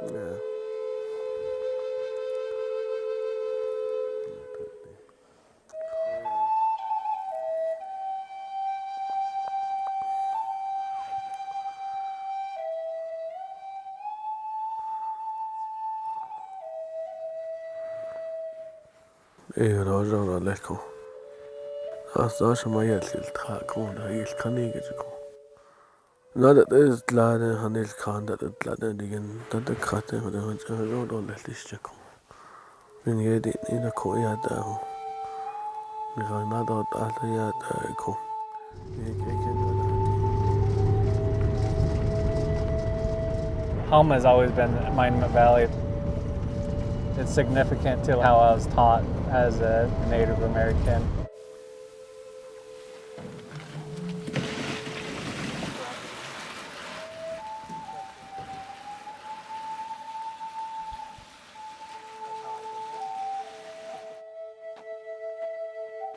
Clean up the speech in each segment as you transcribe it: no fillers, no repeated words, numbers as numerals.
Yeah. إيه رجعنا لكم. أصلاً ما يلتقون يلتقنيجكم. Nada is glad han il kan dat glad igen dat de katte och det har råd och det lista kom. Men jag det inte ko jag där. Vi har nada att alla jag där kom. Home has always been Monument Valley. It's significant to how I was taught as a Native American.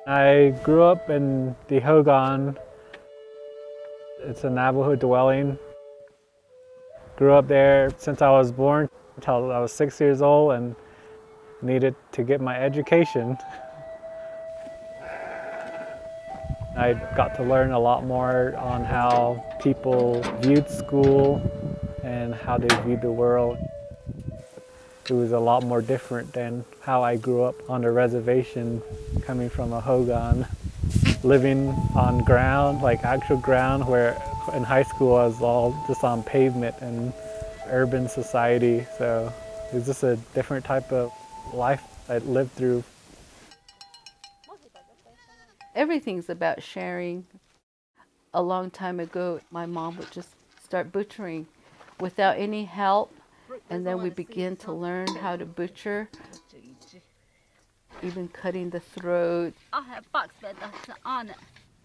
I grew up in the Hogan. It's a Navajo dwelling. Grew up there since I was born until I was 6 years old and needed to get my education. I got to learn a lot more on how people viewed school and how they viewed the world. It was a lot more different than how I grew up on the reservation, coming from a Hogan, living on ground, like actual ground, where in high school I was all just on pavement and urban society. So it was just a different type of life I lived through. Everything's about sharing. A long time ago, my mom would just start butchering without any help, and then we begin to learn how to butcher, even cutting the throat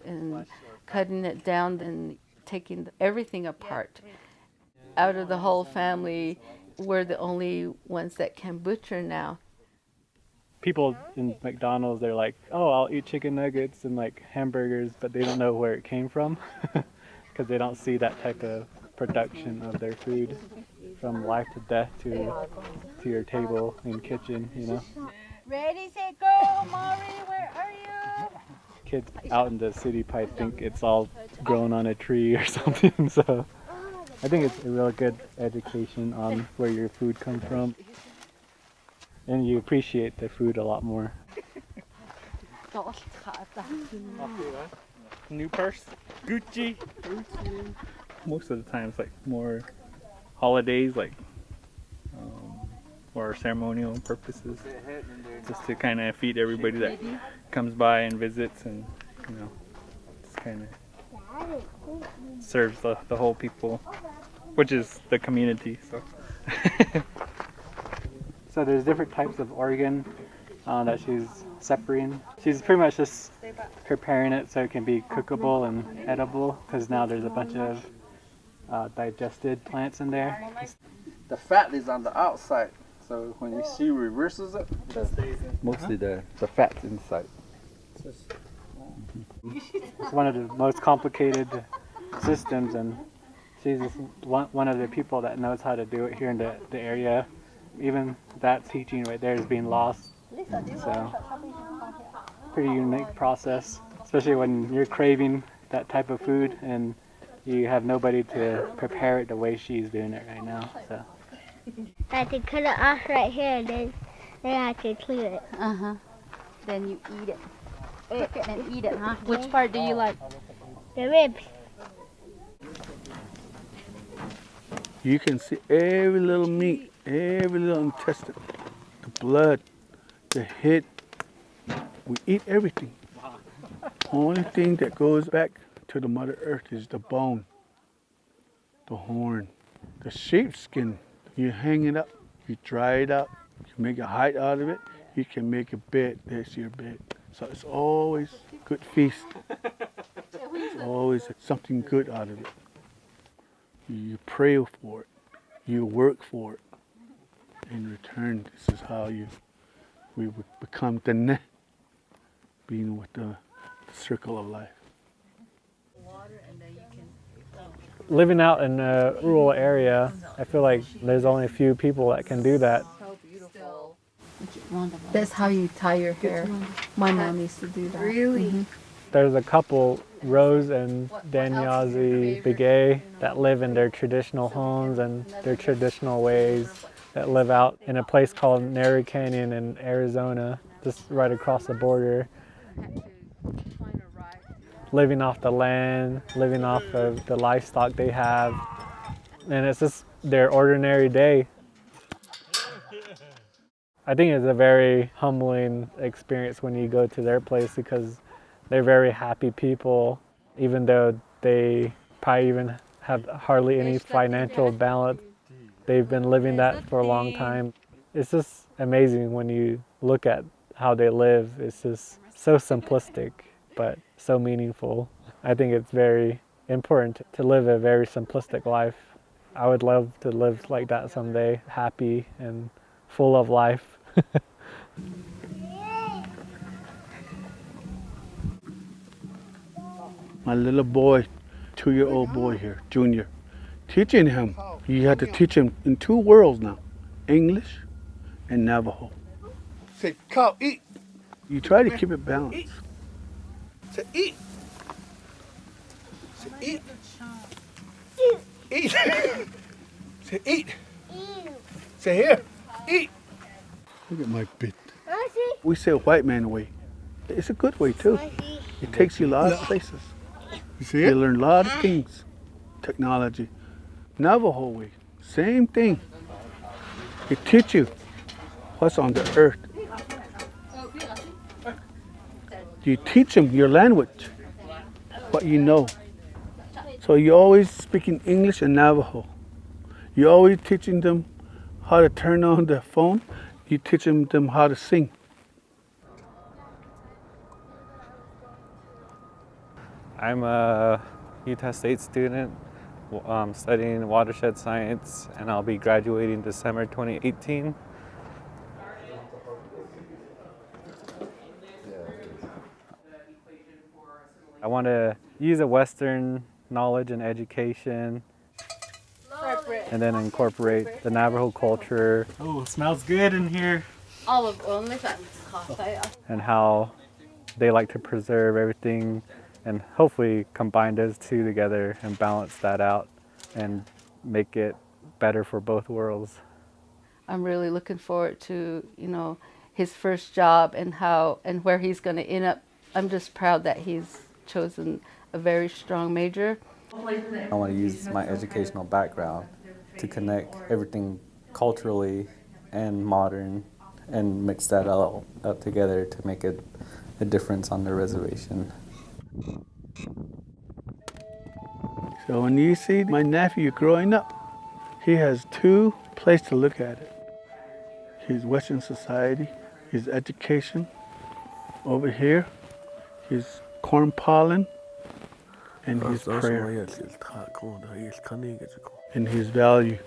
and cutting it down and taking everything apart. Out of the whole family, we're the only ones that can butcher now. People in McDonald's, they're like, oh, I'll eat chicken nuggets and like hamburgers, but they don't know where it came from because they don't see that type of production of their food from life to death to your table in kitchen, you know. Ready, set, go, Mari, where are you? Kids out in the city probably think it's all grown on a tree or something, so I think it's a real good education on where your food comes from. And you appreciate the food a lot more. New purse, Gucci. Most of the time it's like more holidays, like or ceremonial purposes, just to kind of feed everybody that comes by and visits, and you know, just kind of serves the whole people, which is the community. So. So there's different types of organ that she's separating. She's pretty much just preparing it so it can be cookable and edible, because now there's a bunch of digested plants in there. The fat is on the outside, so when she reverses it, mostly the fat's inside. It's one of the most complicated systems, and she's just one of the people that knows how to do it here in the area. Even that teaching right there is being lost. So, pretty unique process, especially when you're craving that type of food and you have nobody to prepare it the way she's doing it right now. So. I have to cut it off right here, and then I have to clean it. Then you eat it. Cook it and eat it, huh? Which part do you like? The ribs. You can see every little meat, every little intestine, the blood, the head. We eat everything. Only thing that goes back to the Mother Earth is the bone, the horn, the sheepskin. You hang it up You dry it up, you make a hide out of it, you can make a bed, that's your bed. So it's always good feast. It's always something good out of it. You pray for it, you work for it. In return, this is how we would become the being with the circle of life. Living out in a rural area, I feel like there's only a few people that can do that. That's how you tie your hair. My mom used to do that. Really? There's a couple, Rose and Danyazi Begay, that live in their traditional homes and their traditional ways, that live out in a place called Neri Canyon in Arizona, just right across the border. Living off the land, living off of the livestock they have. And it's just their ordinary day. I think it's a very humbling experience when you go to their place because they're very happy people, even though they probably even have hardly any financial balance. They've been living that for a long time. It's just amazing when you look at how they live. It's just so simplistic, but so meaningful. I think it's very important to live a very simplistic life. I would love to live like that someday, happy and full of life. My little boy, 2-year-old boy here, Junior, teaching him. You have to teach him in 2 worlds now, English and Navajo. Say, cow, eat. You try to keep it balanced. Say, eat. Say, eat. Eat. Say, eat. Say, here, eat. Look at my bit. We say white man way. It's a good way too. It takes you a lot of places. You see it? You learn a lot of things. Technology. Navajo way, same thing. It teach you what's on the earth. You teach them your language, what you know. So you're always speaking English and Navajo. You're always teaching them how to turn on the phone. You teaching them how to sing. I'm a Utah State student studying watershed science, and I'll be graduating December 2018. I want to use a Western knowledge and education and then incorporate the Navajo culture. Oh, it smells good in here. And how they like to preserve everything and hopefully combine those two together and balance that out and make it better for both worlds. I'm really looking forward to, his first job and where he's going to end up. I'm just proud that he's chosen a very strong major. I want to use my educational background to connect everything culturally and modern and mix that all up together to make a difference on the reservation. So when you see my nephew growing up, he has 2 places to look at it. His Western society, his education, over here, his corn pollen, and his prayer, and his value.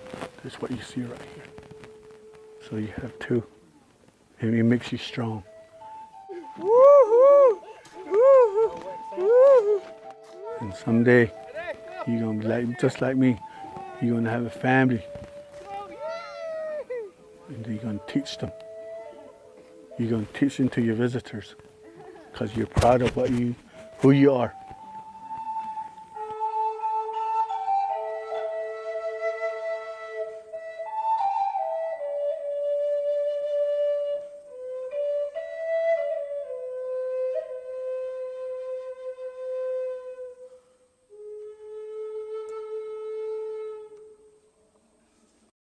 That's what you see right here. So you have 2, and it makes you strong. And someday, you're gonna be like, just like me. You're gonna have a family, and you're gonna teach them. You're gonna teach them to your visitors, because you're proud of who you are.